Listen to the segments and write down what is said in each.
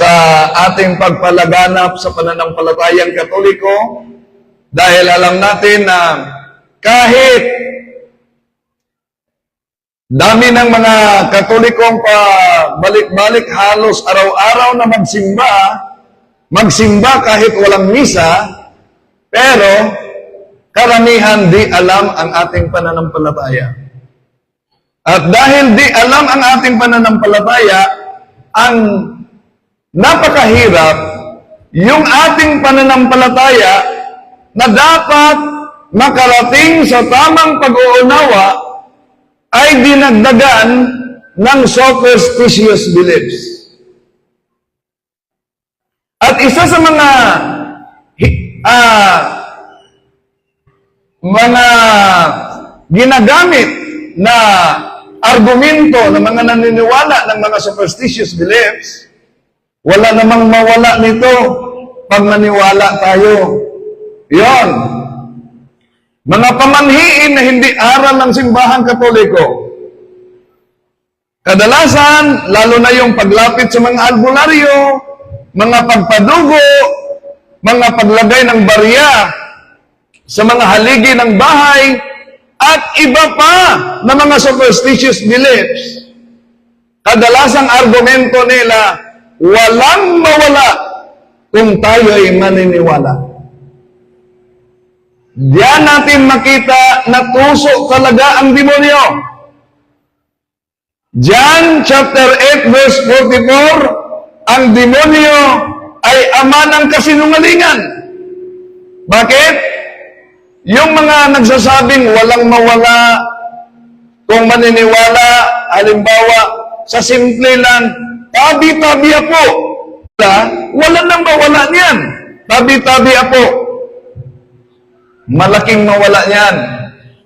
sa ating pagpalaganap sa pananampalatayang Katoliko, dahil alam natin na kahit dami ng mga Katolikong balik-balik halos araw-araw na magsimba kahit walang misa, pero karamihan di alam ang ating pananampalataya. At dahil di alam ang ating pananampalataya, ang napakahirap yung ating pananampalataya na dapat makarating sa tamang pag-uunawa ay dinagdagan ng superstitious beliefs. At isa sa mga ginagamit na argumento ng mga naniniwala ng mga superstitious beliefs, wala namang mawala nito pag maniwala tayo. Yon. Mga pamanhiin na hindi aral ng simbahang Katoliko. Kadalasan, lalo na yung paglapit sa mga albularyo, mga pagpadugo, mga paglagay ng barya sa mga haligi ng bahay, at iba pa na mga superstitious beliefs. Kadalasang argumento nila, walang mawala kung tayo ay maniniwala. Diyan natin makita na tuso talaga ang demonyo. John chapter 8 verse 44, ang demonyo ay ama ng kasinungalingan. Bakit? Yung mga nagsasabing walang mawala kung maniniwala, halimbawa, sa simple lang, tabi-tabi ako. Wala nang mawala niyan. Tabi-tabi ako. Malaking mawala niyan.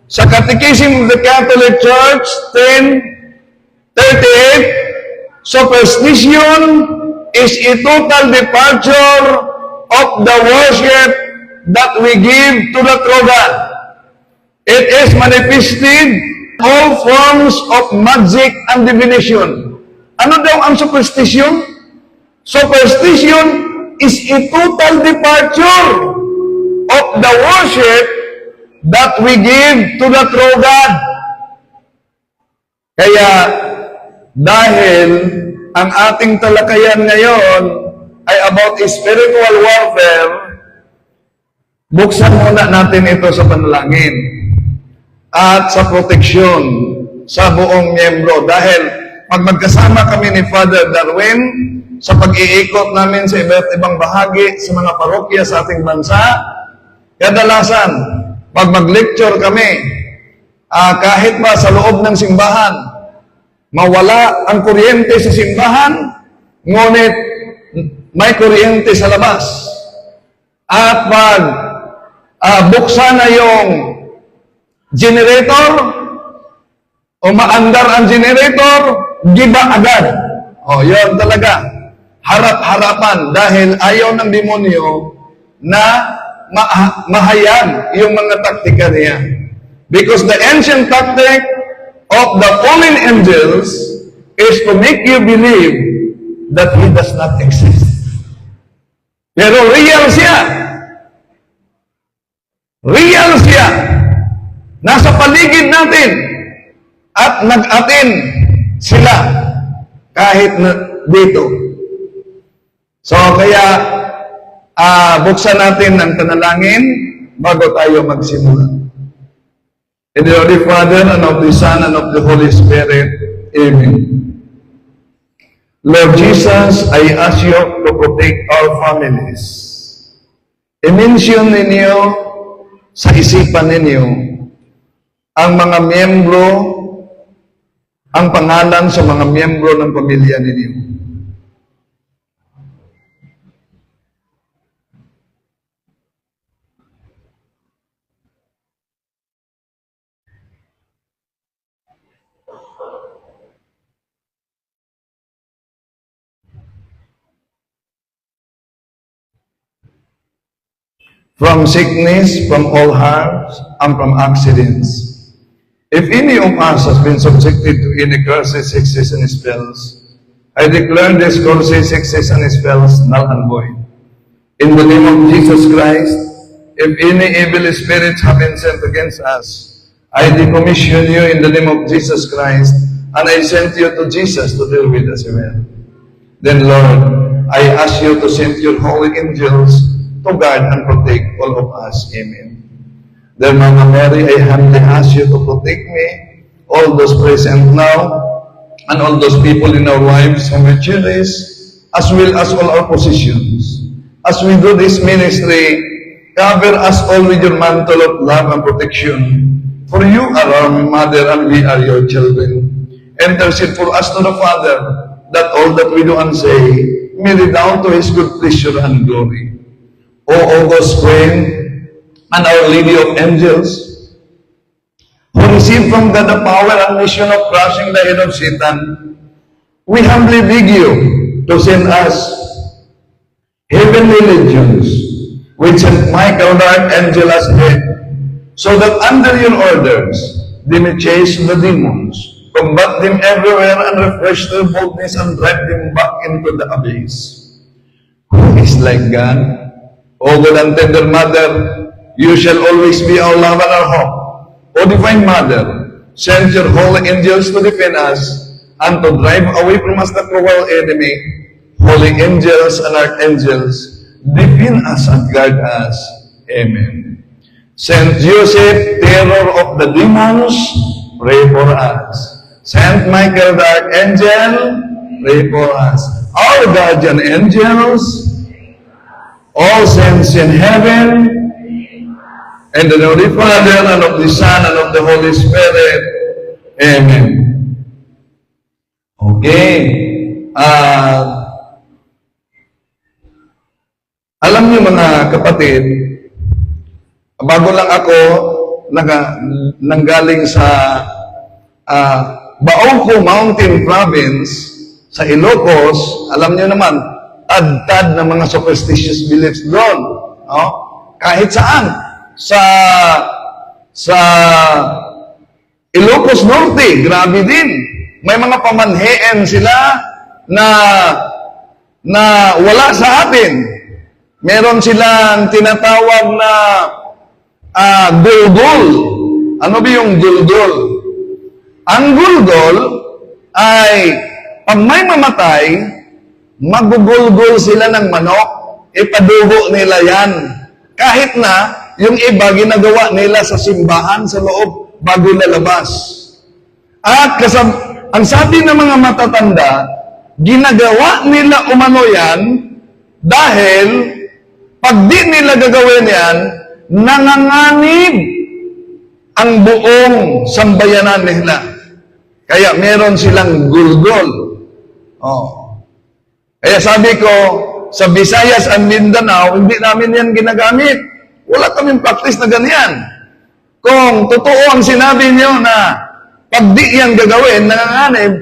Sa Catechism of the Catholic Church, 1038, superstition is a total departure of the worship that we give to the true God. It is manifested all forms of magic and divination. Ano daw ang superstition? Superstition is a total departure of the worship that we give to the true God. Kaya, dahil ang ating talakayan ngayon ay about spiritual warfare, buksan muna natin ito sa panalangin at sa proteksyon sa buong miyembro. Dahil pag magkasama kami ni Father Darwin sa pag-iikot namin sa iba't ibang bahagi sa mga parokya sa ating bansa, kadalasan, pag mag-lecture kami, kahit ba sa loob ng simbahan, mawala ang kuryente sa simbahan, ngunit may kuryente sa labas. At pag buksan na yung generator o maandar ang generator, giba agad. O, yun talaga. Harap-harapan dahil ayaw ng demonyo na mahayag yung mga taktika niya. Because the ancient tactic of the fallen angels is to make you believe that He does not exist. Pero real siya. Real siya. Nasa paligid natin at nag-atin sila kahit na dito. So kaya buksan natin ang panalangin bago tayo magsimula. In the Holy Father, and of the Son, and of the Holy Spirit. Amen. Lord Jesus, I ask you to protect our families. I-mention ninyo sa isipan ninyo ang mga miyembro, ang pangalan sa mga miyembro ng pamilya ninyo. From sickness, from all harms, and from accidents. If any of us has been subjected to any curses, hexes, and spells, I declare this Colossae 6 and spells null and void. In the name of Jesus Christ, if any evil spirits have been sent against us, I decommission you in the name of Jesus Christ, and I send you to Jesus to deal with us. Amen. Then, Lord, I ask you to send your holy angels to guard and protect all of us. Amen. Dear Mama Mary, I humbly ask you to protect me, all those present now, and all those people in our lives whom we cherish, as well as all our positions. As we do this ministry, cover us all with your mantle of love and protection. For you are our mother and we are your children. Intercede for us to the Father, that all that we do and say may redound to His good pleasure and glory. O August Queen, and Our Lady of Angels, who received from God the power and mission of crushing the head of Satan, we humbly beg you to send us heavenly legions with St. Michael the Archangel as head, so that under your orders they may chase the demons, combat them everywhere, and refresh their boldness and drive them back into the abyss. Who is like God? O good and tender Mother, you shall always be our love and our hope. O Divine Mother, send your holy angels to defend us and to drive away from us the cruel enemy. Holy angels and archangels, defend us and guard us. Amen. Saint Joseph, terror of the demons, pray for us. Saint Michael the Archangel, pray for us. Our guardian angels, all saints in heaven, in the name of the Father, and of the Son, and of the Holy Spirit. Amen. Okay. Alam niyo mga kapatid, bago lang ako nanggaling sa Baoco Mountain Province, sa Ilocos, alam niyo naman, tad-tad ng mga superstitious beliefs doon. No? Kahit saan. Sa Ilocos Norte, grabe din. May mga pamanheen sila na wala sa atin. Meron silang tinatawag na guldol. Ano ba yung guldol? Ang guldol ay pag may mamatay, magugulgol sila ng manok, ipadugo nila yan. Kahit na yung iba, ginagawa nila sa simbahan, sa loob, bago lalabas. At ang sabi ng mga matatanda, ginagawa nila umano yan dahil pag di nila gagawin yan, nanganganib ang buong sambayanan nila. Kaya meron silang gulgol. Oh. Kaya sabi ko, sa Visayas and Mindanao, hindi namin yan ginagamit. Wala kaming practice na ganyan. Kung totoo ang sinabi niyo na pag di yan gagawin, nanganganib,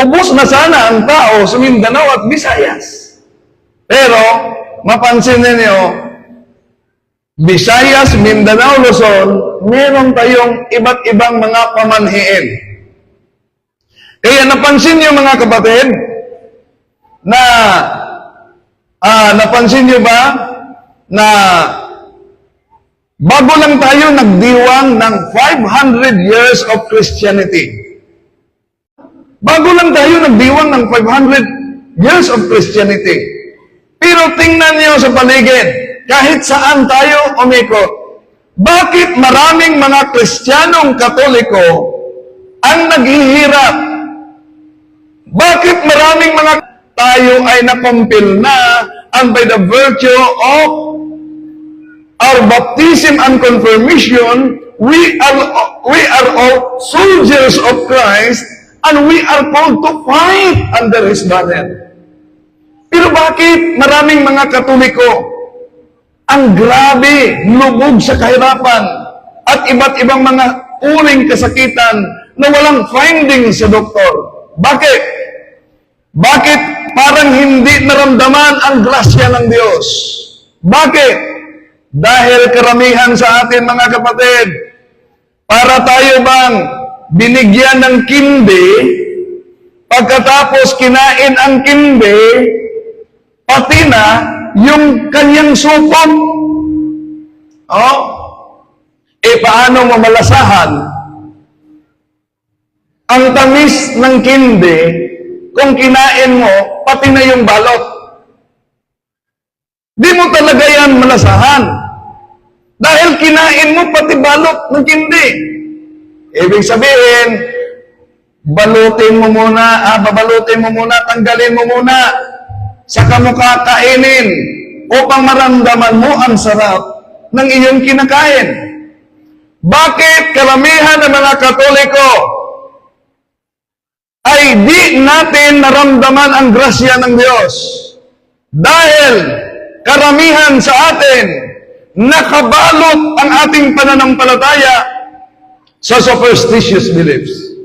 ubos na sana ang tao sa Mindanao at Visayas. Pero, mapansin ninyo, Visayas, Mindanao, Luzon, meron tayong iba't ibang mga pamanhiin. Kaya napansin niyo mga kapatid, na napansin niyo ba na bago lang tayo nagdiwang ng 500 years of Christianity. Bago lang tayo nagdiwang ng 500 years of Christianity. Pero tingnan niyo sa paligid, kahit saan tayo umikot, bakit maraming mga Kristiyanong Katoliko ang naghihirap? Bakit maraming mga tayo ay nakumpil na and by the virtue of our baptism and confirmation, we are all soldiers of Christ and we are called to fight under His banner. Pero bakit maraming mga Katoliko ang grabe, lubog sa kahirapan at iba't ibang mga uring kasakitan na walang finding sa doktor? Bakit? Bakit parang hindi naramdaman ang grasya ng Diyos? Bakit? Dahil karamihan sa atin mga kapatid, para tayo bang binigyan ng kindi Pagkatapos kinain ang kindi, pati na yung kanyang supot. Oh, paano mo malasahan ang tamis ng kindi kung kinain mo, pati na yung balot? Di mo talaga yan malasahan. Dahil kinain mo pati balot ng kindi. Ibig sabihin, babalutin mo muna, tanggalin mo muna, saka mo kakainin upang maramdaman mo ang sarap ng iyong kinakain. Bakit karamihan ng mga Katoliko ay di natin naramdaman ang grasya ng Diyos? Dahil karamihan sa atin nakabalot ang ating pananampalataya sa superstitious beliefs.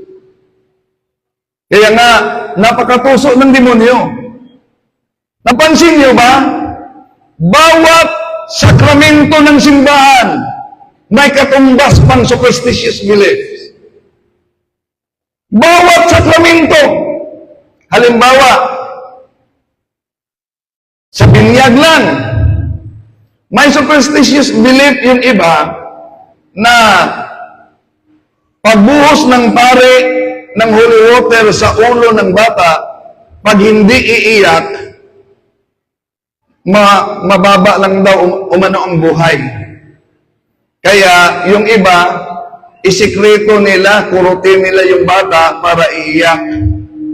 Kaya nga, napakatuso ng demonyo. Napansin niyo ba? Bawat sakramento ng simbahan may katumbas pang superstitious beliefs. Bawat sakramento. Halimbawa, sa binyag lang, may superstitious belief yung iba na pagbuhos ng pare ng holy water sa ulo ng bata, pag hindi iiyak, mababa lang daw umano ang buhay. Kaya yung iba, isikreto nila, kurutin nila yung bata para iiyak.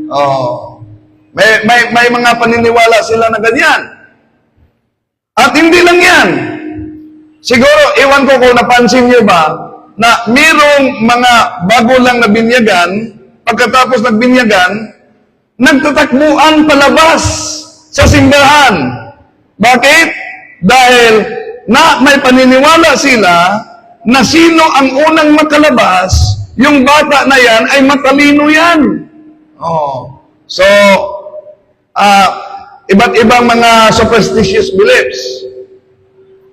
Oh. May mga paniniwala sila na ganyan. At hindi lang yan. Siguro, iwan ko kung napansin niyo ba, na mayroong mga bago lang na binyagan, pagkatapos nagbinyagan, nagtatakbuan palabas sa simbahan. Bakit? Dahil may paniniwala sila na sino ang unang makalabas, yung bata na yan ay matalino yan. Oh. So, iba't ibang mga superstitious beliefs.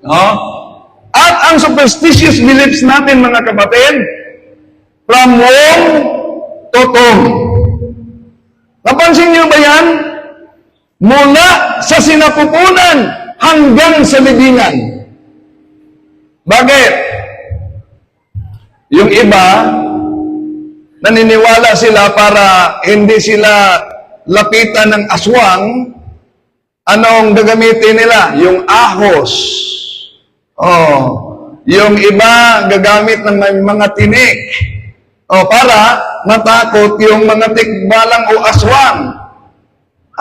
No? At ang superstitious beliefs natin, mga kapatid, from womb to tomb. Napansin niyo ba yan? Mula sa sinapupunan hanggang sa libingan. Bakit? Yung iba, naniniwala sila para hindi sila lapitan ng aswang. Anong gagamitin nila? Yung ahos. Oh, yung iba gagamit ng mga tinik. Oh, para matakot yung mga tikbalang o aswang.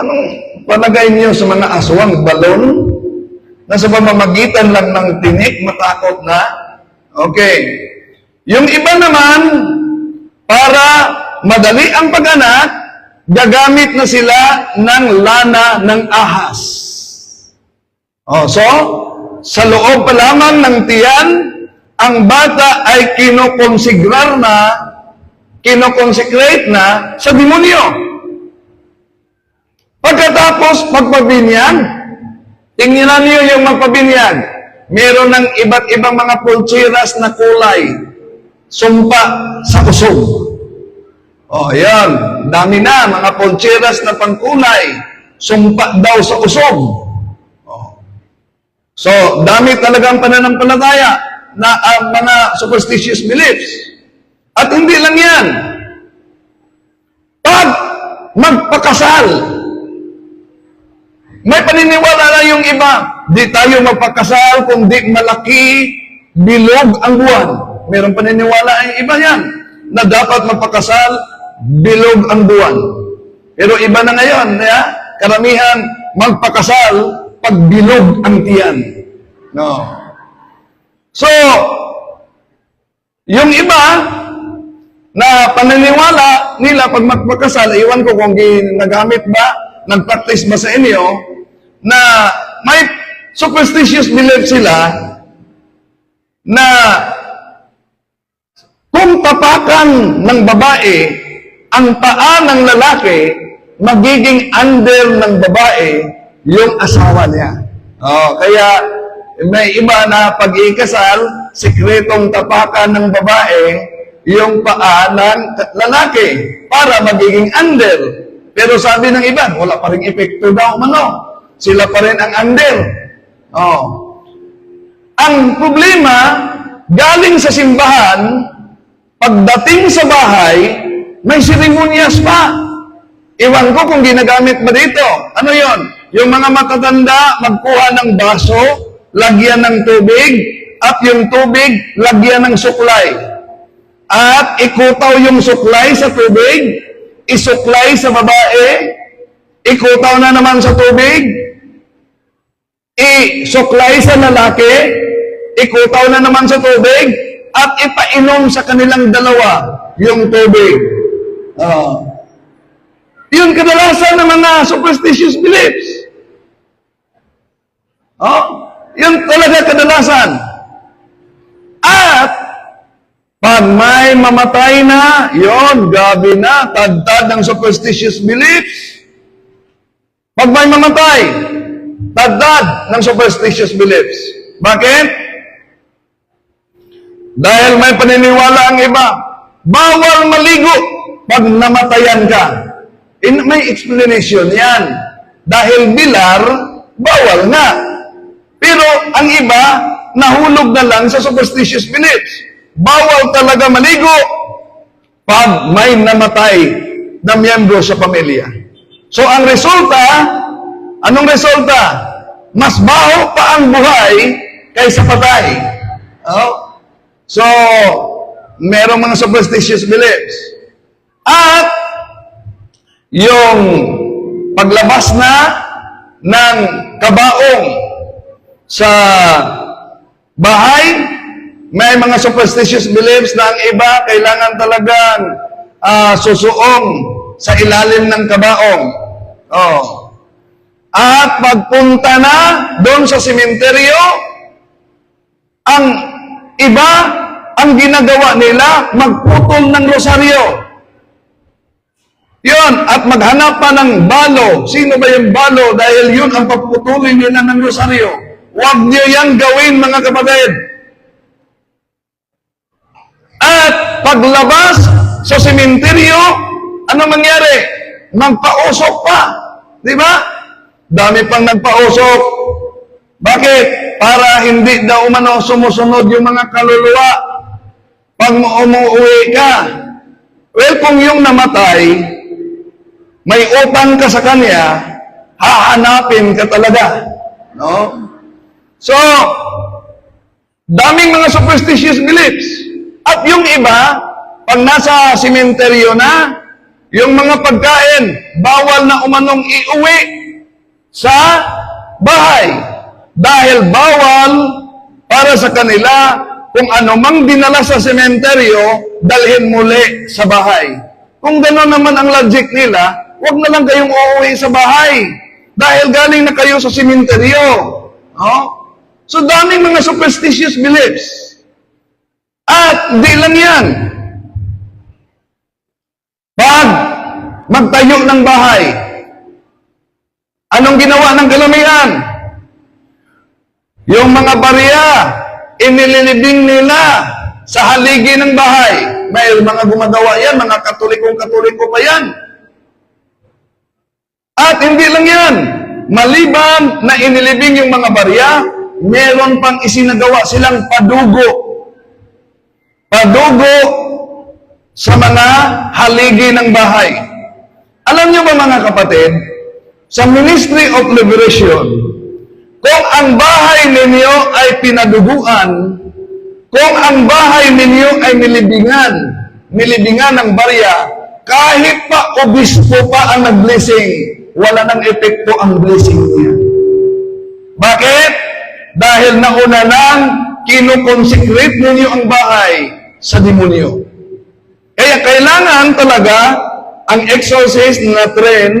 Anong palagay niyo sa mga aswang? Balon? Nasa pamamagitan lang ng tinik, matakot na? Okay. Yung iba naman, para madali ang pag-anak, gagamit na sila ng lana ng ahas. Oh, so, sa loob pa lamang ng tiyan, ang bata ay kinoconsecrate na sa demonyo. Pagkatapos magpabinyag, tingnan niyo yung magpabinyag. Meron ng iba't ibang mga pulcheras na kulay, sumpa sa usog. Oh, ayan. Dami na, mga pulcheras na pangkulay. Sumpa daw sa usog. Oh. So, dami talagang pananampalataya na ang mga superstitious beliefs. At hindi lang yan. Pag magpakasal, may paniniwala na yung iba, di tayo magpakasal kung di malaki, bilog ang buwan. Mayroong paniniwala ang iba yan, na dapat magpakasal, bilog ang buwan. Pero iba na ngayon, karamihan magpakasal pag bilog ang tiyan. No. So, yung iba na paniniwala nila pag magpakasal, iwan ko kung ginagamit ba, nag-practice ba sa inyo, na may superstitious belief sila na kung tapakan ng babae ang paa ng lalaki, magiging under ng babae yung asawa niya. Oh, kaya may iba na pag-ikasal, sikretong tapakan ng babae yung paa ng lalaki para magiging under Pero sabi ng iba, wala pa rin epekto daw mano. Sila pa rin ang under. Oh. Ang problema, galing sa simbahan, pagdating sa bahay, may seremonyas pa. Iwan ko kung ginagamit ba dito. Ano yon? Yung mga matatanda, magkuha ng baso, lagyan ng tubig, at yung tubig, lagyan ng suklay. At ikutaw yung suklay sa tubig, isuklay sa babae, ikutaw na naman sa tubig, isuklay sa lalaki, ikutaw na naman sa tubig, at ipainom sa kanilang dalawa yung tubig. Yun kadalasan ng mga superstitious beliefs. Yun talaga kadalasan. At pag may mamatay na, yon, gabi na, tadtad ng superstitious beliefs. Pag may mamatay, tadtad ng superstitious beliefs. Bakit? Dahil may paniniwala ang iba, bawal maligo pag namatayan ka. May explanation yan. Dahil bilar, bawal na. Pero ang iba, nahulog na lang sa superstitious beliefs. Bawal talaga maligo pag may namatay na miyembro sa pamilya. So ang resulta, anong resulta? Mas baho pa ang buhay kaysa patay. So, merong mga superstitious beliefs. At yung paglabas na ng kabaong sa bahay, may mga superstitious beliefs na ang iba kailangan talagang susuong sa ilalim ng kabaong. At pagpunta na doon sa sementeryo, ang iba, ang ginagawa nila, magputol ng rosaryo. Yun, at maghanap pa ng balo. Sino ba yung balo? Dahil yun ang paputulin nila ng rosaryo. Huwag niyo yan gawin, mga kapatid. At paglabas sa sementeryo, ano mangyari? Magpausok pa. Di ba? Dami pang nagpausok. Bakit? Para hindi daw umano sumusunod yung mga kaluluwa pag umuwi ka. Well, kung yung namatay, may utang ka sa kanya, hahanapin ka talaga. No? So, daming mga superstitious beliefs. At yung iba, pag nasa sementeryo na, yung mga pagkain, bawal na umanong iuwi sa bahay. Dahil bawal para sa kanila kung ano mang dinala sa sementeryo, dalhin muli sa bahay. Kung gano'n naman ang logic nila, huwag na lang kayong uuwi sa bahay. Dahil galing na kayo sa sementeryo. So, daming mga superstitious beliefs. At di lang yan. Pag magtayo ng bahay, anong ginawa ng kalamihan? Yung mga barya, inililibing nila sa haligi ng bahay. May mga gumagawa yan, mga katoliko pa yan. At hindi lang yan. Maliban na inilibing yung mga barya, meron pang isinagawa silang padugo. Padugo sa mga haligi ng bahay. Alam niyo ba mga kapatid, sa Ministry of Liberation, kung ang bahay ninyo ay pinaduguan, kung ang bahay ninyo ay nilibingan ng barya, kahit pa obispo pa ang nag-blessing, wala nang epekto ang blessing niya. Bakit? Dahil nauna nang kinukonsecrate ninyo ang bahay sa demonyo. Kaya kailangan talaga ang exorcist na train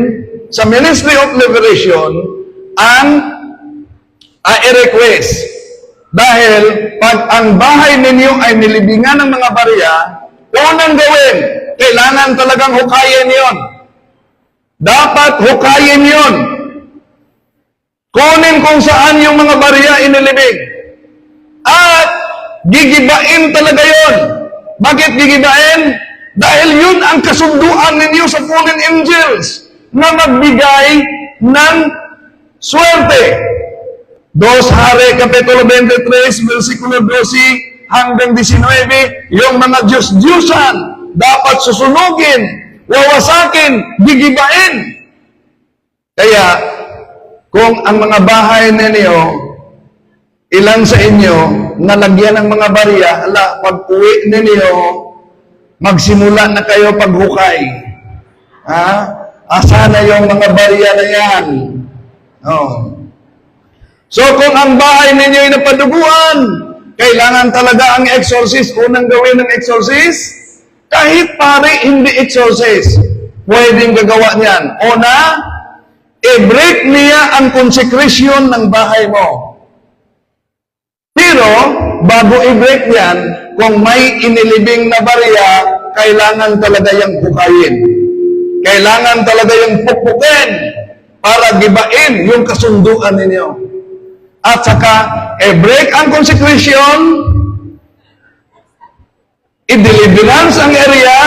sa Ministry of Liberation ang i-request. Dahil pag ang bahay ninyo ay nilibingan ng mga barya, unang gawin, kailangan talagang hukayin yon. Dapat hukayin yon. Kunin kung saan yung mga barya inilibing. At gigibain talaga yon. Bakit gigibain? Dahil yun ang kasunduan ninyo sa fallen angels. na magbigay ng swerte. 2 Hari Kapitulo 23, versikulo 12 hanggang 19, yung mga Diyos-Diyusan dapat susunugin, wawasakin, gigibain. Kaya, kung ang mga bahay ninyo, ilan sa inyo, nalagyan ng mga barya, pag uwi ninyo, magsimula na kayo paghukay. Asa na yung mga barya na yan? So kung ang bahay ninyo ay napaduguan, kailangan talaga ang exorcist, unang gawin ng exorcist, kahit pare hindi exorcist, pwedeng gagawa niyan. Una, i-break niya ang consecration ng bahay mo. Pero, bago i-break yan, kung may inilibing na barya, kailangan talaga yung hukayin. Kailangan talaga yung pukpukin para gibain yung kasunduan ninyo. At saka, i-break ang consecration, i-deliverance ang area,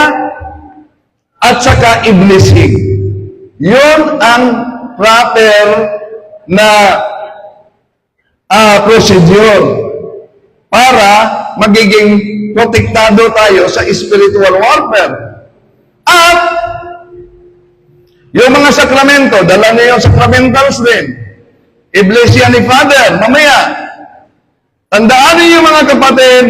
at saka i-blessing. Yun ang proper na procedure para magiging protektado tayo sa spiritual warfare. At yung mga sakramento, dala niyo yung sacramentals din. I-bless yan ni Father. Mamaya, tandaan niyo mga kapatid,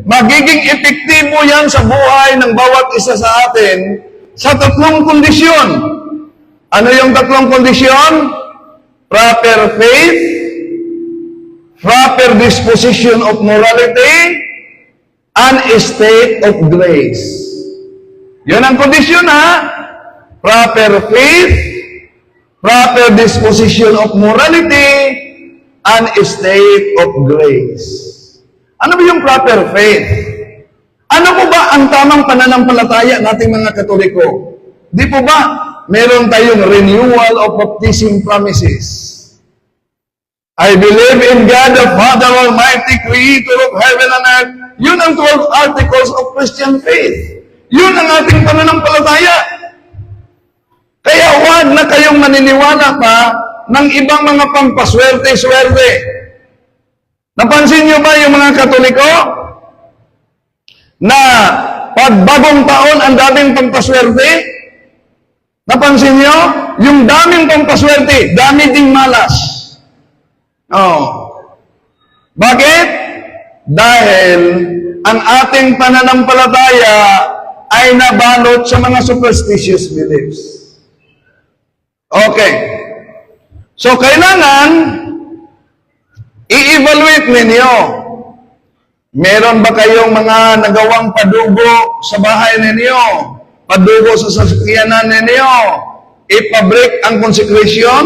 magiging epektibo yan sa buhay ng bawat isa sa atin sa 3 kondisyon. Ano yung 3 kondisyon? Proper faith, proper disposition of morality, and a state of grace. Yun ang kondisyon, ha? Proper faith, proper disposition of morality, and a state of grace. Ano ba yung proper faith? Ano po ba ang tamang pananampalataya nating mga Katoliko? Di po ba meron tayong renewal of baptism promises? I believe in God the Father Almighty, Creator of heaven and earth. Yun ang 12 articles of Christian faith. Yun ang ating pananampalataya. Kaya huwag na kayong maniniwala pa ng ibang mga pampaswerte-swerte. Napansin niyo ba yung mga Katoliko? Na pag bagong taon ang daming pampaswerte? Napansin niyo? Yung daming pampaswerte, dami ding malas. Bakit? Dahil ang ating pananampalataya ay nabalot sa mga superstitious beliefs. Okay. So, kailangan i-evaluate ninyo. Meron ba kayong mga nagawang padugo sa bahay ninyo? Padugo sa sasakyanan ninyo? Ipabreak ang consecration?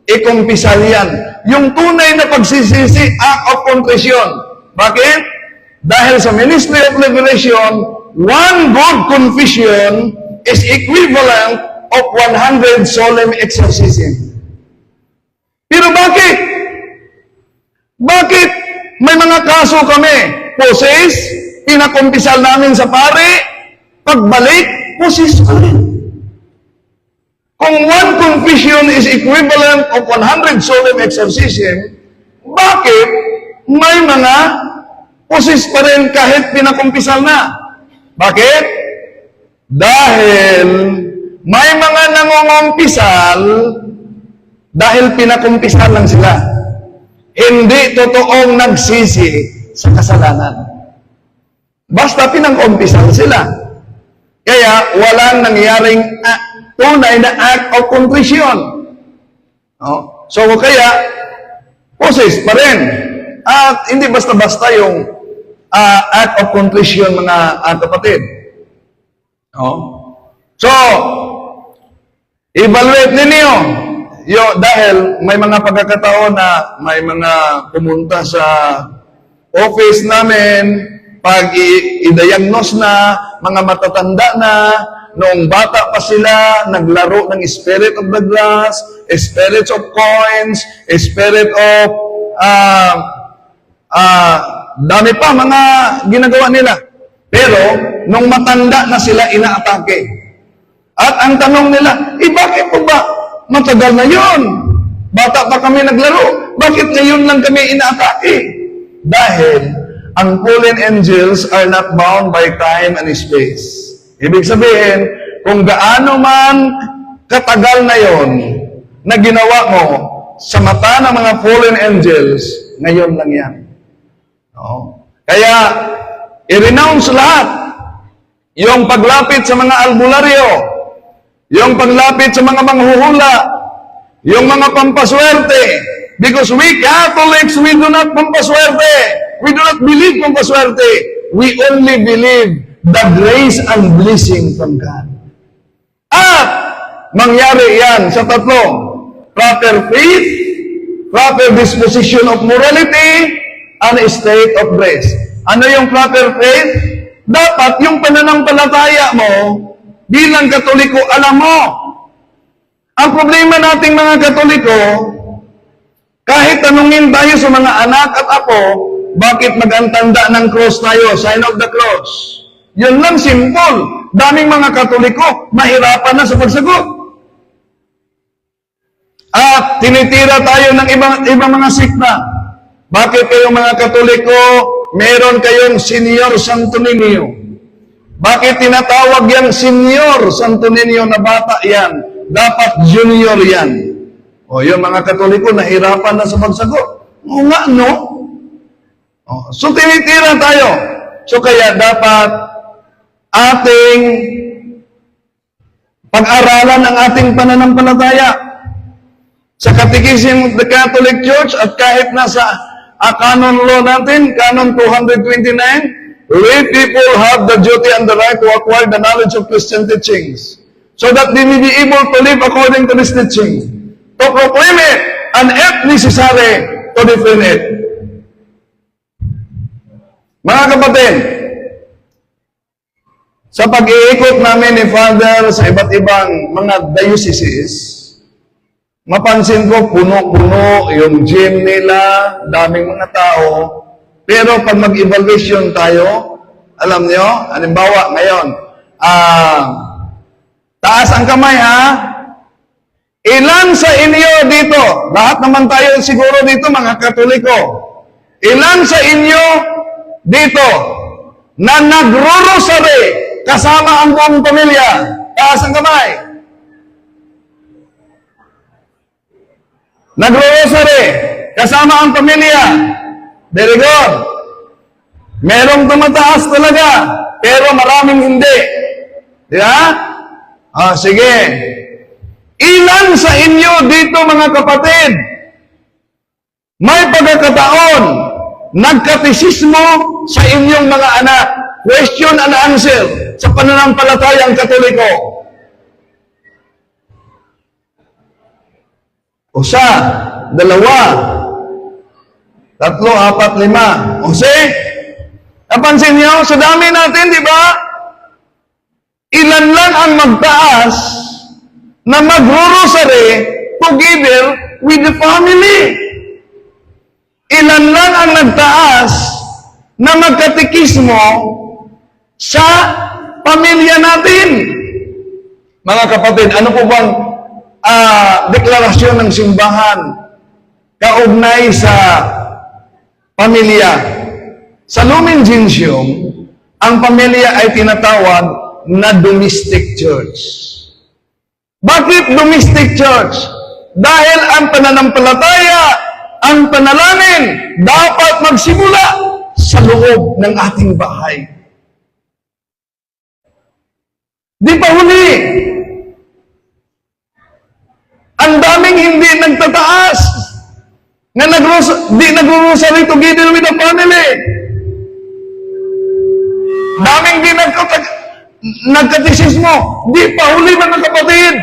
Ikumpisal yan. Yung tunay na pagsisisi, act of contrition. Bakit? Dahil sa Ministry of Liberation, one good confession is equivalent of 100 solemn exorcism. Pero bakit? Bakit may mga kaso kami? Poses, pinakumpisal namin sa pare, pagbalik, poses pa rin. Kung one confession is equivalent of 100 solemn exorcism, bakit may mga poses pa rin kahit pinakumpisal na? Bakit? Dahil may mga nangungumpisal dahil pinakumpisal lang sila. Hindi totoong nagsisi sa kasalanan. Basta pinangkumpisal sila. Kaya walang nangyaring tunay na act of contrition. So kaya, poses pa rin. At hindi basta-basta yung act of contrition, mga kapatid. So, evaluate ninyo. Dahil may mga pagkakataon na may mga pumunta sa office namin, pag i-diagnose na, mga matatanda na, noong bata pa sila, naglaro ng spirit of the glass, spirit of coins, spirit of dami pa mga ginagawa nila. Pero, nung matanda na sila, inaatake. At ang tanong nila, bakit po ba matagal na yun? Bata pa kami naglaro. Bakit ngayon lang kami inaatake? Dahil ang fallen angels are not bound by time and space. Ibig sabihin, kung gaano man katagal na yon na ginawa mo sa mata ng mga fallen angels, ngayon lang yan. No? Kaya, i-renounce lahat. Yung paglapit sa mga albularyo, yung paglapit sa mga manghuhula, yung mga pampaswerte. Because we Catholics, we do not pampaswerte. We do not believe pampaswerte. We only believe the grace and blessing from God. At mangyari yan sa tatlo. Proper faith, proper disposition of morality, and a state of grace. Ano yung proper faith? Dapat yung pananampalataya mo bilang Katoliko, alam mo. Ang problema nating mga Katoliko, kahit tanungin tayo sa mga anak at apo, bakit mag-antanda ng cross tayo, sign of the cross? Yun lang, simple. Daming mga Katoliko, mahirapan na sa pagsagot. At tinitira tayo ng ibang mga sikta. Bakit kayong mga Katoliko, meron kayong Senior Santo Niño? Bakit tinatawag yang Senior Santo Niño na bata yan? Dapat junior yan. O yun, mga Katoliko, nahirapan na sa pagsagot. O nga, no? So tinitira tayo. So kaya dapat ating pag-aralan ang ating pananampalataya. Sa Catechism of the Catholic Church at kahit nasa canon law natin, canon 229, lay people have the duty and the right to acquire the knowledge of Christian teachings so that they may be able to live according to this teaching, to proclaim it, and if necessary, to defend it. Mga kapatid, sa pag-iikot namin ni Father sa iba't ibang mga dioceses, mapansin ko, puno-puno yung gym nila, daming mga tao. Pero pag mag-evaluation tayo, alam nyo, halimbawa ngayon, taas ang kamay ha, ilan sa inyo dito, lahat naman tayo siguro dito mga Katoliko, ilan sa inyo dito na nagro-rosary kasama ang buong pamilya? Taas ang kamay. Nagro-rosary, kasama ang pamilya. Very good. Merong tumataas talaga, pero maraming hindi. Di ba? Sige. Ilan sa inyo dito mga kapatid, may pagkakataon, nagkatisismo sa inyong mga anak, question and answer sa pananampalatayang Katoliko? Usa, dalawa, tatlo, apat, lima. Napansin niyo, sa dami natin, di ba? Ilan lang ang magtaas na magro-rosary together with the family. Ilan lang ang nagtaas na magkatikismo sa pamilya natin. Mga kapatid, ano po bang deklarasyon ng simbahan kaugnay sa pamilya? Sa Lumen Gentium, ang pamilya ay tinatawag na domestic church. Bakit domestic church? Dahil ang pananampalataya, ang panalangin, dapat magsimula sa loob ng ating bahay. Di pa huli. Ang daming hindi nagtataas na di nag-rosary together with the family. Daming di nagkatisismo. Di pa huli mga kapatid.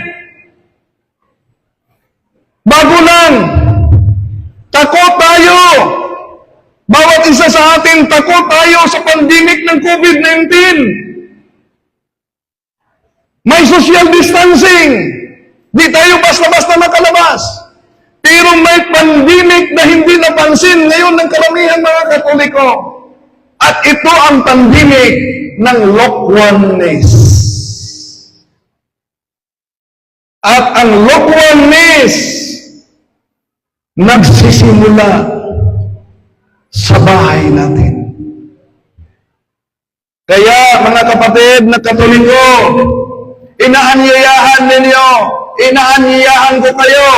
Bago lang. Takot tayo. Bawat isa sa atin, takot tayo sa pandemic ng COVID-19. May social distancing. Di tayo basta-basta nakalabas. Pero may pandemic na hindi napansin ngayon ng karamihan mga Katoliko. At ito ang pandemic ng lukewarmness. At ang lukewarmness nagsisimula sa bahay natin. Kaya mga kapatid na Katoliko, inaanyayahan ko kayo,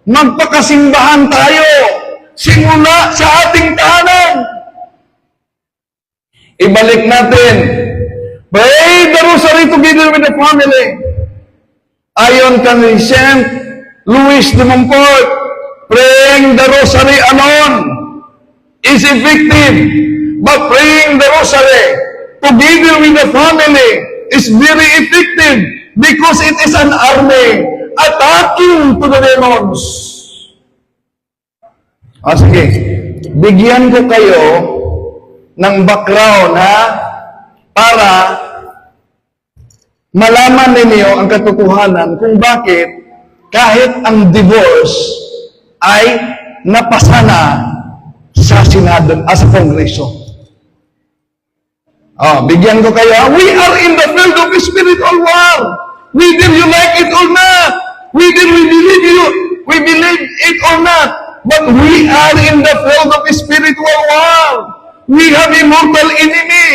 magpakasimbahan tayo, simula sa ating tahanan. Ibalik natin, pray the rosary together with the family. Ayon kay Saint Louis de Montfort, praying the rosary alone is effective, but praying the rosary together with the family is very effective because it is an army attacking to the demons. Sige, bigyan ko kayo ng background, para malaman ninyo ang katotohanan kung bakit kahit ang divorce ay napasana sa Senado, sa Kongreso. Bigyan ko kayo. We are in the field of spiritual war. Whether you like it or not, whether we believe it or not, but we are in the field of spiritual war. We have a mortal enemy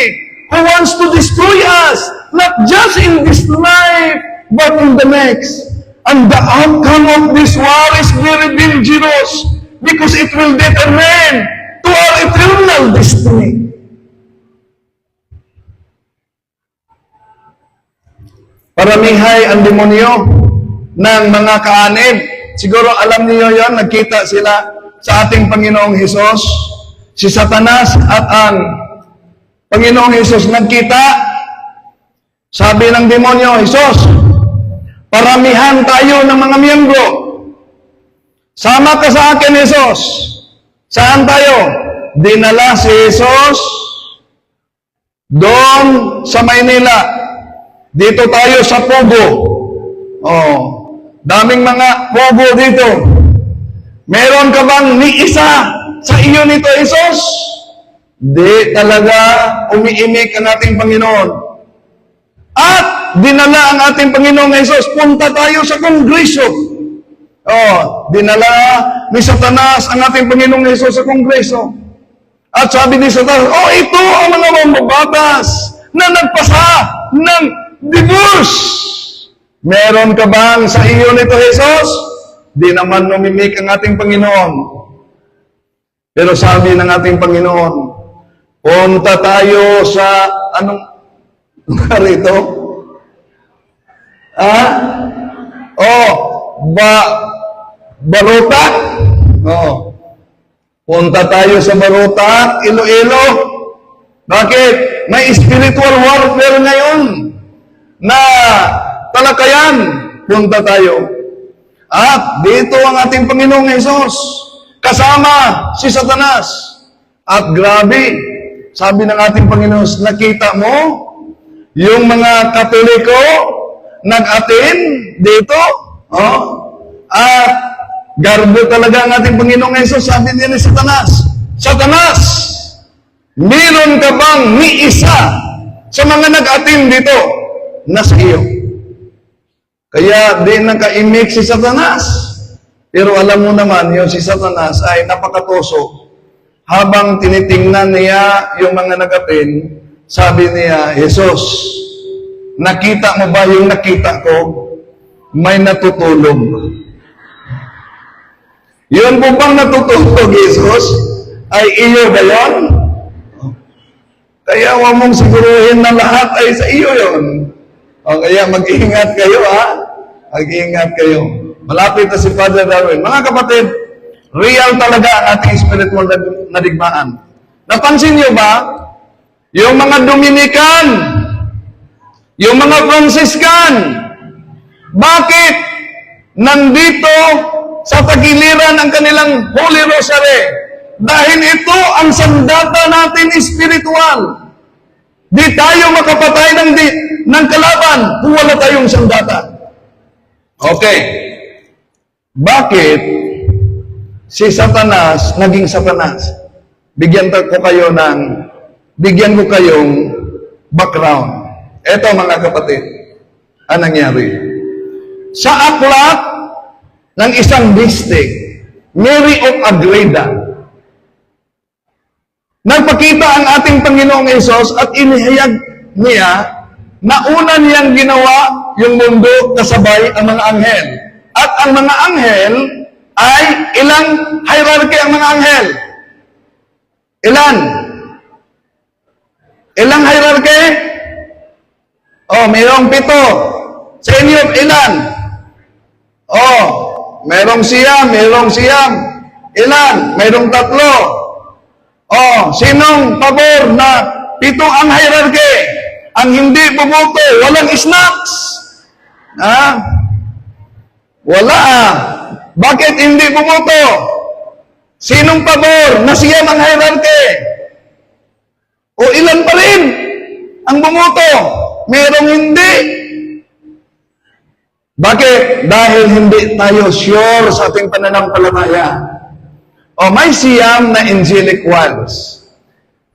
who wants to destroy us, not just in this life, but in the next. And the outcome of this war is very dangerous because it will determine to our eternal destiny. Paramihay ang demonyo ng mga kaanib. Siguro alam niyo yon, nagkita sila sa ating Panginoong Hesus. Si Satanas at ang Panginoong Hesus nagkita. Sabi ng demonyo, Hesus, paramihan tayo ng mga miyembro. Sama ka sa akin, Hesus. Saan tayo? Dinala si Hesus doon sa Maynila. Dito tayo sa Pugo. Daming mga Pugo dito. Meron ka bang ni isa sa iyo nito, Hesus? Di talaga umiimik ang ating Panginoon. At dinala ang ating Panginoong Hesus, punta tayo sa Kongreso. Dinala ni Satanas ang ating Panginoong Hesus sa Kongreso. At sabi ni Satanas, ito ang mga mambabatas na nagpasa ng divorce. Meron ka bang sa iyo nito, Hesus? Di naman numimik ang ating Panginoon. Pero sabi ng ating Panginoon, punta tayo sa, anong lugar ito? Barutak. Punta tayo sa Barutak, Iloilo. Bakit? May spiritual warfare ngayon na talakayan. Punta tayo. At dito ang ating Panginoong Hesus, kasama si Satanas. At grabe, sabi ng ating Panginoon, nakita mo yung mga Katoliko nag-attend dito? At garbo talaga ang ating Panginoong Hesus. Sabi niya ni Satanas, Satanas, meron ka bang ni isa sa mga nag-attend dito na sa iyo? Kaya di nakaimik si Satanas. Pero alam mo naman, yung si Satanas ay napakatoso. Habang tinitingnan niya yung mga nag-attend, sabi niya, Jesus, nakita mo ba yung nakita ko? May natutulog. Yun po bang natutulog, Jesus? Ay iyo ba yun? Kaya huwag mong siguruhin na lahat ay sa iyo yun. Kaya mag-ingat kayo, Mag-ingat kayo. Malapit na si Father Darwin. Mga kapatid, real talaga ang ating spiritual na digmaan. Napansin niyo ba? Yung mga Dominican, yung mga Franciscan, bakit nandito sa tagiliran ang kanilang Holy Rosary? Dahil ito ang sandata natin spiritual. Di tayo makapatay ng kalaban kung wala tayong sandata. Okay. Bakit si Satanas naging Satanas? Bigyan ko kayong background. Ito mga kapatid, ang nangyari. sa aklat ng isang mystic, Mary of Agreda. Nagpakita ang ating Panginoong Hesus at inihayag niya na una niyang ginawa yung mundo kasabay ang mga anghel. At ang mga anghel ay ilang hierarchy ang mga anghel? Ilan? Ilang hierarchy? Oh, mayroong 7. Sa inyo, ilan? Oh, mayroong siyam. Ilan? Mayroong 3. Oh, sinong pabor na 7 ang hierarchy? Ang hindi bumoto, walang snacks. Wala. Bakit hindi bumoto? Sinong pabor na siyam ang hierarchy? O ilan pa rin ang bumoto? Merong hindi. Bakit? Dahil hindi tayo sure sa ating pananampalataya. O may siyam na angelic ones.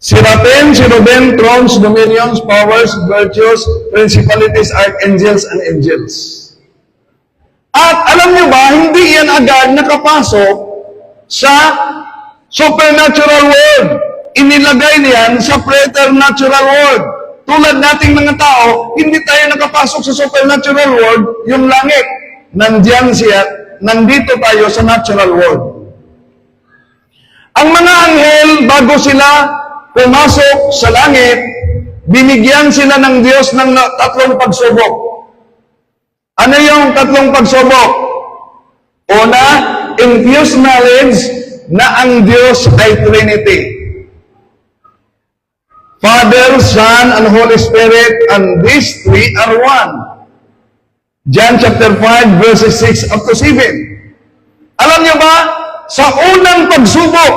Seraphim, cherubim, thrones, dominions, powers, virtues, principalities, archangels, and angels. At alam niyo ba, hindi yan agad nakapasok sa supernatural world. Inilagay niyan sa preternatural world. Tulad nating mga tao, hindi tayo nakapasok sa supernatural world, yung langit. Nandiyan siya, nandito tayo sa natural world. Ang mga anghel, bago sila pumasok sa langit, binigyan sila ng Diyos ng 3 pagsubok. Ano yung 3 pagsubok? Una, infused knowledge na ang Diyos ay Trinity. Father, Son, and Holy Spirit, and these 3 are one. John chapter 5, verses 6 up to 7. Alam niyo ba, sa unang pagsubok,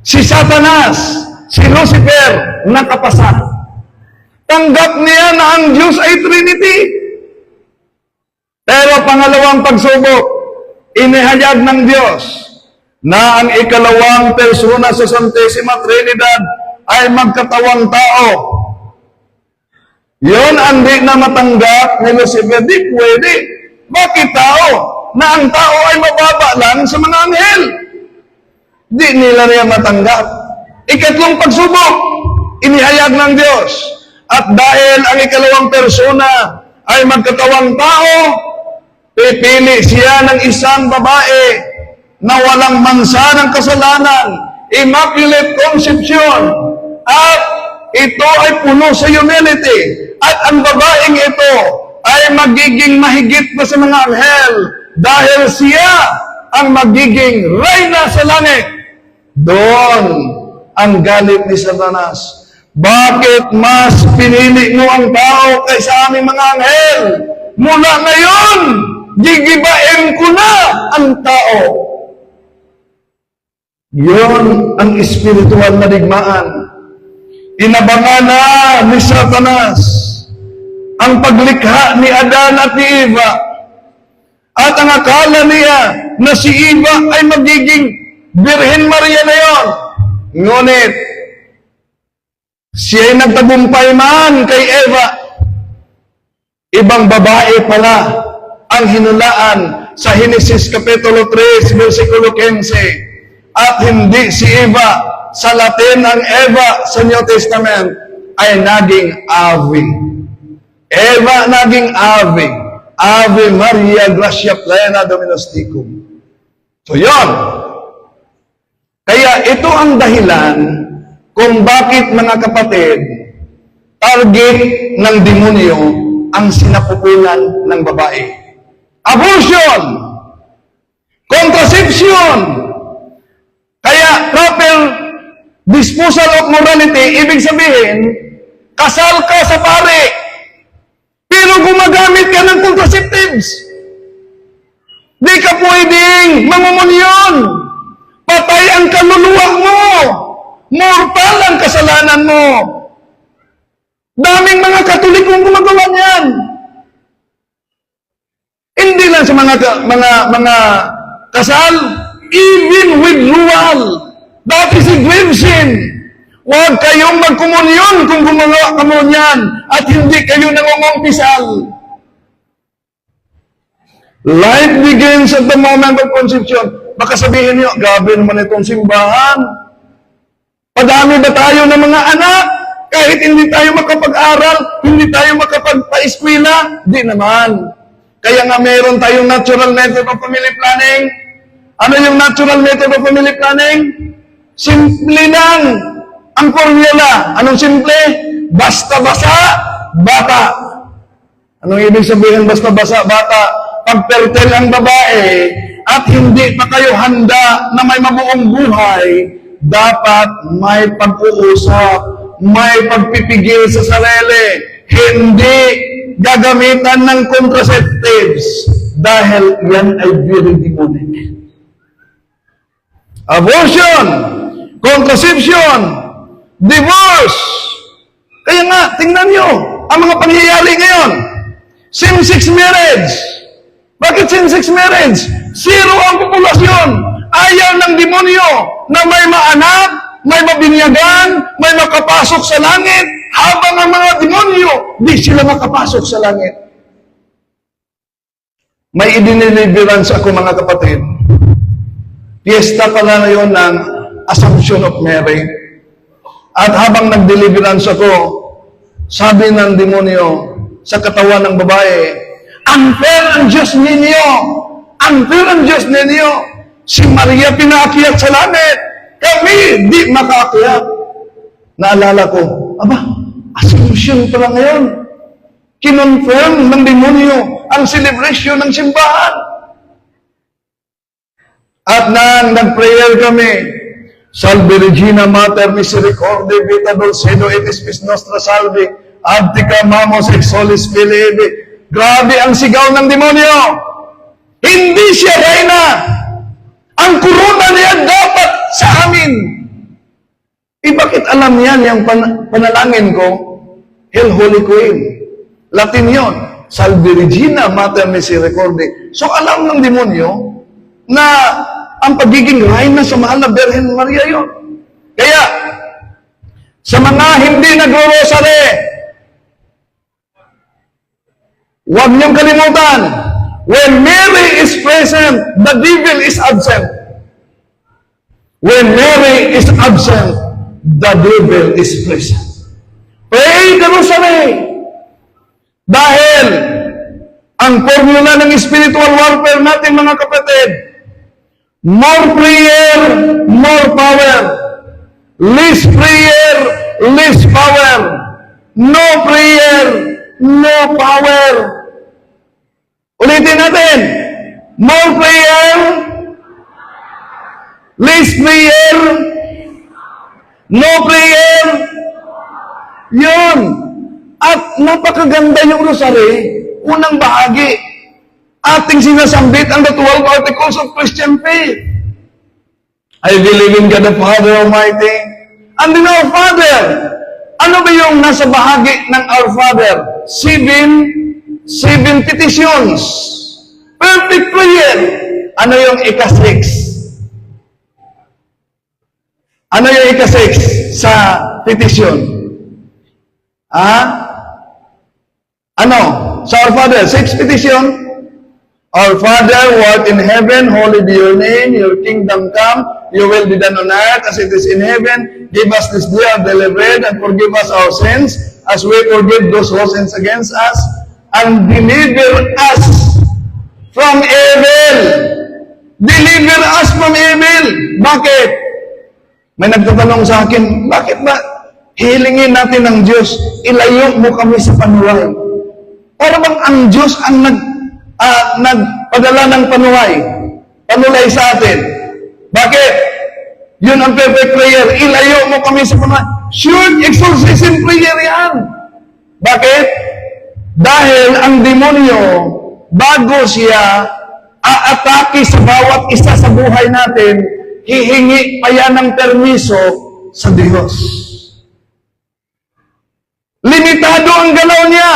si Satanas, si Lucifer, nakapasa. Tanggap niya na ang Diyos ay Trinity. Pero pangalawang pagsubok, inihayag ng Diyos na ang ikalawang persona sa Santissima Trinidad ay magkatawang tao. Yun ang di na matanggap ni Lucifer. Di pwede. Bakit tao? Na ang tao ay mababa lang sa mga anghel. Di nila niya matanggap. Ikatlong pagsubok, inihayag ng Diyos. At dahil ang ikalawang persona ay magkatawang tao, pipili siya ng isang babae na walang mansa ng kasalanan, Immaculate Conception, at ito ay puno sa humility. At ang babaeng ito ay magiging mahigit pa sa mga anghel dahil siya ang magiging reyna sa langit. Doon ang galit ni Satanas. Bakit mas pinili mo ang tao kaysa aming mga anghel? Mula ngayon, gigibain ko na ang tao. Yun ang espiritual na digmaan. Inabangan na ni Satanas ang paglikha ni Adan at ni Eva. At ang akala niya na si Eva ay magiging Birhen Maria na yon. Ngunit, siya ay nagtagumpay man kay Eva. Ibang babae pala ang hinulaan sa Genesis Kapitulo 3, versikulo 15. At hindi si Eva. Sa Latin, ang Eva sa New Testament ay naging Ave. Eva naging Ave. Ave Maria Gracia Plena Dominus Tecum. So yon. Kaya ito ang dahilan kung bakit, mga kapatid, target ng demonyo ang sinapupunan ng babae. Abortion! Contraception! Kaya proper disposal of morality, ibig sabihin, kasal ka sa pare, pero gumagamit ka ng contraceptives. Di ka pwedeng mangumunyon. Patay ang kaluluwa mo. Mortal ang kasalanan mo. Daming mga Katolikong gumagawa niyan. Hindi lang sa mga kasal, even with luwal. That is a grave sin. Huwag kayong magkomunyon kung gumagawa ka mo niyan at hindi kayo nangungumpisal. Life begins at the moment of conception. Baka sabihin niyo, grabe naman itong simbahan. Padami ba tayo ng mga anak? Kahit hindi tayo makapag-aral, hindi tayo makapagpa-eskwela? Di naman. Kaya nga meron tayong natural method of family planning. Ano yung natural method of family planning? Simple lang. Ang formula, anong simple? Basta-basa, bata. Anong ibig sabihin basta-basa, bata? Pag fertile ang babae at hindi pa kayo handa na may mabuong buhay, dapat may pag-uusap, may pagpipigil sa sarili, hindi gagamitan ng contraceptives dahil yan ay very demonic. Abortion, contraception, divorce. Kaya nga, tingnan nyo, ang mga pangyayari ngayon, same-sex marriage. Bakit same-sex marriage? Zero ang populasyon. Ayaw ng demonyo na may maanak, may mabinyagan, may makapasok sa langit, habang ang mga demonyo, di sila makapasok sa langit. May idiniliverance ako mga kapatid. Fiesta pala na yun ng Assumption of Mary. At habang nag-deliverance ako, sabi ng demonyo sa katawan ng babae, unfair ang Diyos ninyo! Unfair ang Diyos ninyo! Si Maria pinaakyat sa langit! Kami di makaakyat! Naalala ko, aba, assumption pala ngayon. Kinonfirm ng demonyo ang celebration ng simbahan. At nang nag-prayer kami, Salve Regina Mater Misericordiae Vita Dulcedo et Spes Nostra Salve Abdica Mamos ex Solis Filibi. Grabe ang sigaw ng demonyo. Hindi siya reyna. Ang korona niya dapat sa amin. Bakit alam niyan yung panalangin ko? Hail Holy Queen. Latin yon. Salve Regina Mater Misericordiae. So alam ng demonyo na ang pagiging reyna sa mahal na Birhen Maria yon. Kaya, sa mga hindi nagro-rosary, huwag niyong kalimutan, when Mary is present, the devil is absent. When Mary is absent, the devil is present. Pray the rosary. Dahil, ang formula ng spiritual warfare natin mga kapatid, more prayer, more power. Less prayer, less power. No prayer, no power. Ulitin natin. More prayer, less prayer, no prayer. Yun. At napakaganda yung rosary. Unang bahagi, ating sinasambit ang the 12 articles of Christian faith. I believe in God the Father Almighty, and in our Father. Ano ba yung nasa bahagi ng our Father? Seven petitions. Perfect prayer. Ano yung ika-6? Ano yung ika-6 sa petition? Ano? Sa our Father, 6 petition. Our Father, who art in heaven, holy be your name, your kingdom come, your will be done on earth as it is in heaven. Give us this day our daily bread, and forgive us our sins, as we forgive those who sin against us, and deliver us from evil. Deliver us from evil. Bakit? May nagtatanong sa akin, bakit ba hilingin natin ng Diyos, ilayo mo kami sa panuway? Para bang ang Diyos ang nagpadala ng panulay sa atin. Bakit? Yun ang perfect prayer. Ilayo mo kami sa panuway. Sure, exorcism prayer yan. Bakit? Dahil ang demonyo, bago siya aatake sa bawat isa sa buhay natin, hihingi pa yan ng permiso sa Diyos. Limitado ang galaw niya.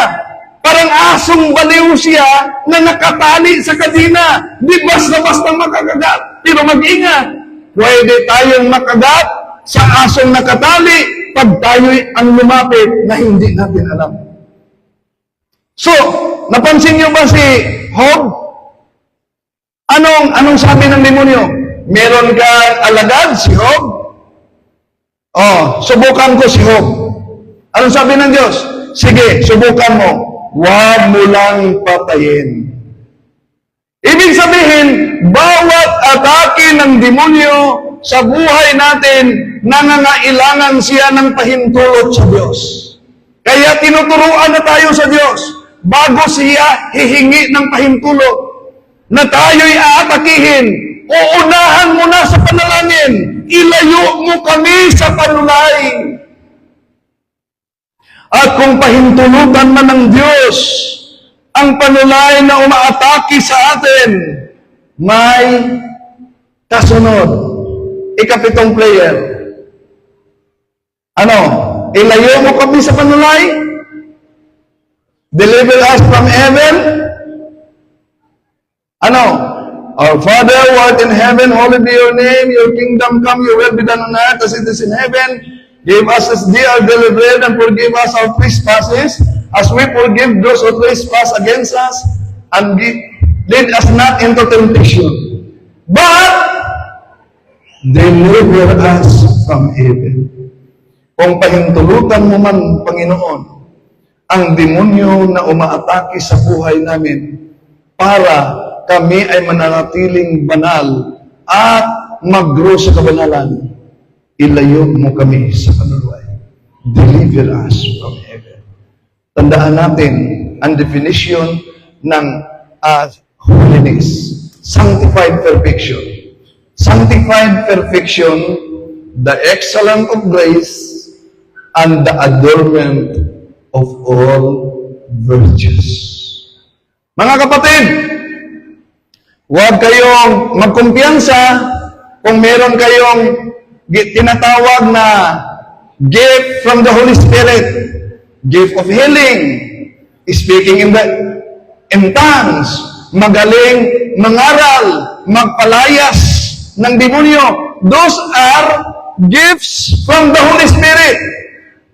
Parang asong baliw siya na nakatali sa kadina. Di basta-basta makakagat. Pero mag-ingat. Pwede tayong makagat sa asong nakatali pag tayo'y ang lumapit na hindi natin alam. So, napansin niyo ba si Job? Anong sabi ng demonyo? Meron kang alagad, si Job? Subukan ko si Job. Anong sabi ng Diyos? Sige, subukan mo. Huwag mo lang patayin. Ibig sabihin, bawat atake ng demonyo sa buhay natin, nangangailangan siya ng pahintulot sa Diyos. Kaya tinuturuan na tayo sa Diyos bago siya hihingi ng pahintulot na tayo'y aatakihin. Uunahan mo na sa panalangin. Ilayo mo kami sa panulay. At kung pahintulutan man ng Diyos ang panulay na umaatake sa atin, may kasunod. Ikapitong player. Ilayo mo kami sa panulay? Deliver us from heaven? Our Father who art in heaven, hallowed be your name, your kingdom come, your will be done on earth as it is in heaven. Give us this day our daily bread and forgive us our trespasses, as we forgive those who trespass against us, and lead us not into temptation, but deliver us from evil. Kung pahintulutan mo man, Panginoon, ang demonyo na umaatake sa buhay namin para kami ay mananatiling banal at mag-grow sa kabanalan, ilayo mo kami sa panulay. Deliver us from evil. Tandaan natin ang definition ng holiness. Sanctified perfection. Sanctified perfection, the excellence of grace, and the adornment of all virtues. Mga kapatid, huwag kayong magkumpiyansa kung meron kayong tinatawag na gift from the Holy Spirit, gift of healing, speaking in tongues, magaling mangaral, magpalayas ng demonyo. Those are gifts from the Holy Spirit.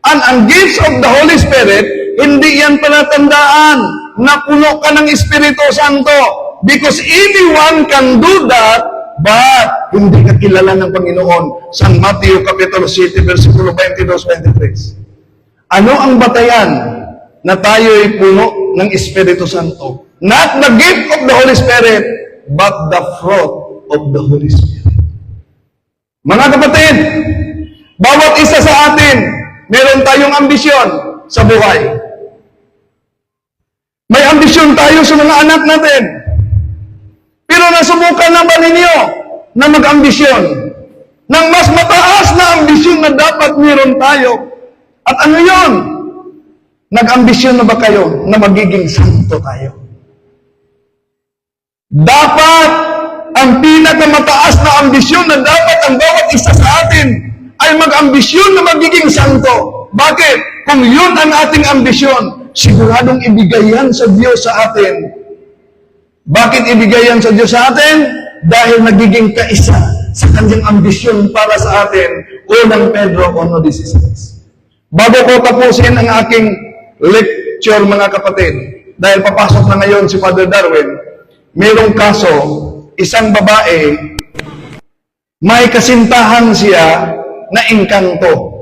And ang gifts of the Holy Spirit, hindi yan palatandaan na puno ka ng Espiritu Santo. Because anyone can do that, but hindi ka kilala ng Panginoon. San Mateo Kapitulo 7, versikulo 22-23. Ano ang batayan na tayo'y puno ng Espiritu Santo? Not the gift of the Holy Spirit, but the fruit of the Holy Spirit. Mga kapatid, bawat isa sa atin, meron tayong ambisyon sa buhay. May ambisyon tayo sa mga anak natin. Pero nasubukan na ba ninyo na mag-ambisyon ng mas mataas na ambisyon na dapat meron tayo? At ano yon? Nag-ambisyon na ba kayo na magiging santo tayo? Dapat ang pinakamataas na ambisyon na dapat ang bawat isa sa atin ay mag-ambisyon na magiging santo. Bakit? Kung yun ang ating ambisyon, siguradong ibigay yan sa Diyos sa atin. Bakit ibigay yan sa Diyos sa atin? Dahil nagiging kaisa sa kanyang ambisyon para sa atin. Unang Pedro 1:16. Bago ko tapusin ang aking lecture, mga kapatid, dahil papasok na ngayon si Father Darwin, mayroong kaso, isang babae, may kasintahan siya na engkanto.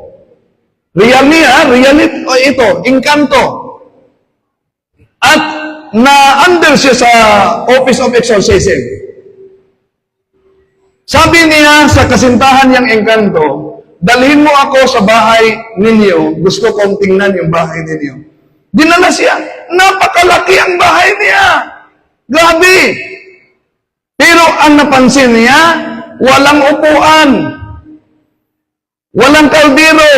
Ito, engkanto. At na-under siya sa Office of Exorcism. Sabi niya sa kasintahan niyang engkanto, dalhin mo ako sa bahay ninyo, gusto kong tingnan yung bahay ninyo. Dinala siya, napakalaki ang bahay niya. Grabe! Pero ang napansin niya, walang upuan, walang kaldero,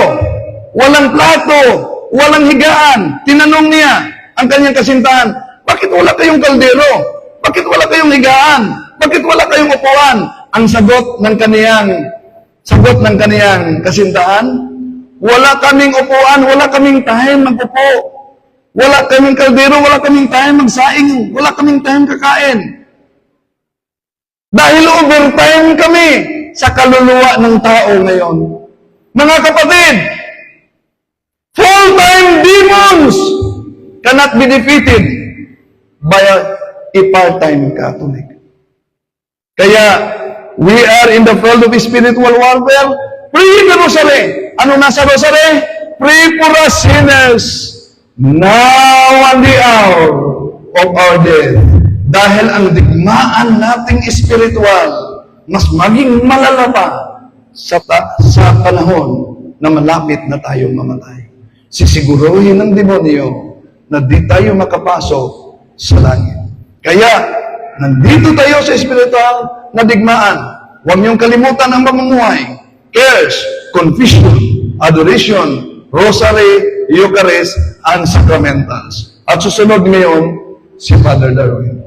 walang plato, walang higaan. Tinanong niya ang kanyang kasintahan, bakit wala kayong kaldero? Bakit wala kayong higaan? Bakit wala kayong upuan? Ang sagot ng kaniyang kasintahan, wala kaming upuan, wala kaming time magpupo. Wala kaming kaldero, wala kaming time magsaing, wala kaming time kakain. Dahil overtime kami sa kaluluwa ng tao ngayon. Mga kapatid, full-time demons cannot be defeated by a part-time Catholic. Kaya, we are in the field of spiritual warfare. Pray the rosary. Ano nasa rosary? Pray for us sinners, now and the hour of our death. Dahil ang digmaan nating spiritual, mas maging malala pa sa panahon na malapit na tayong mamatay. Sisiguruhin ng demonyo na di tayo makapasok sa langit. Kaya, nandito tayo sa spiritual na digmaan. Huwag niyong kalimutan ang pamumuhay. Cares, confession, adoration, rosary, Eucharist, and sacramentals. At susunod ngayon, si Father Darwin.